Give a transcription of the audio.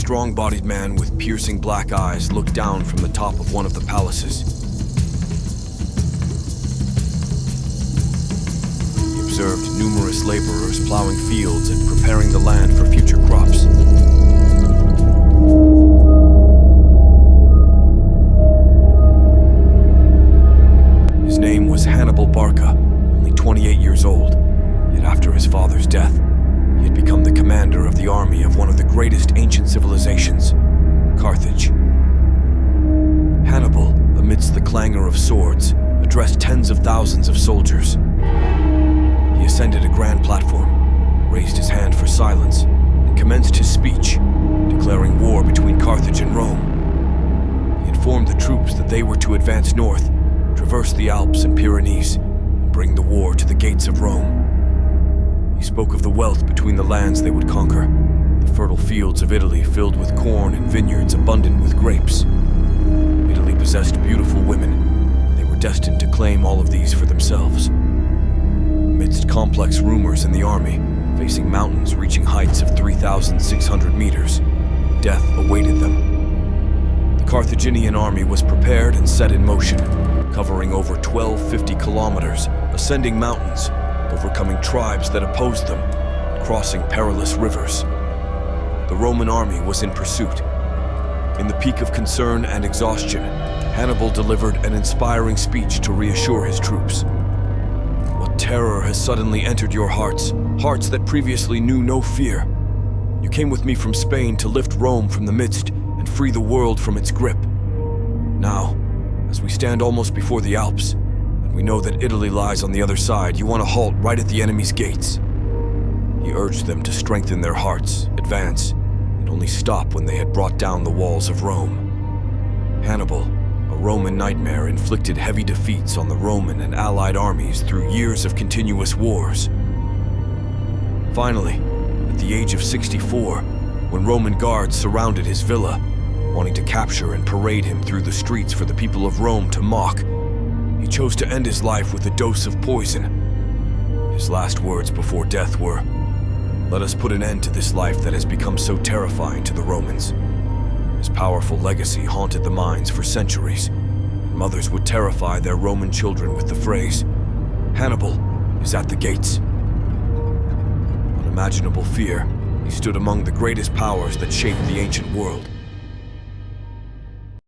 strong-bodied man with piercing black eyes looked down from the top of one of the palaces. He observed numerous laborers plowing fields and preparing the land for future crops. His name was Hannibal-the, only 28 years old, yet after his father's death, he had become the commander of the army of one of the greatest ancient civilizations, Carthage. Hannibal, amidst the clangor of swords, addressed tens of thousands of soldiers. He ascended a grand platform, raised his hand for silence, and commenced his speech, declaring war between Carthage and Rome. He informed the troops that they were to advance north, traverse the Alps and Pyrenees, and bring the war to the gates of Rome. He spoke of the wealth between the lands they would conquer, the fertile fields of Italy filled with corn and vineyards abundant with grapes. Italy possessed beautiful women, and they were destined to claim all of these for themselves. Amidst complex rumors in the army, facing mountains reaching heights of 3,600 meters, death awaited them. The Carthaginian army was prepared and set in motion, covering over 1,250 kilometers, ascending mountains, overcoming tribes that opposed them, and crossing perilous rivers. The Roman army was in pursuit. In the peak of concern and exhaustion, Hannibal delivered an inspiring speech to reassure his troops. What terror has suddenly entered your hearts, hearts that previously knew no fear? You came with me from Spain to lift Rome from the midst and free the world from its grip. Now, as we stand almost before the Alps, we know that Italy lies on the other side. You want to halt right at the enemy's gates. He urged them to strengthen their hearts, advance, and only stop when they had brought down the walls of Rome. Hannibal, a Roman nightmare, inflicted heavy defeats on the Roman and Allied armies through years of continuous wars. Finally, at the age of 64, when Roman guards surrounded his villa, wanting to capture and parade him through the streets for the people of Rome to mock, he chose to end his life with a dose of poison. His last words before death were, "Let us put an end to this life that has become so terrifying to the Romans." His powerful legacy haunted the minds for centuries, and mothers would terrify their Roman children with the phrase, "Hannibal is at the gates." Unimaginable fear, he stood among the greatest powers that shaped the ancient world.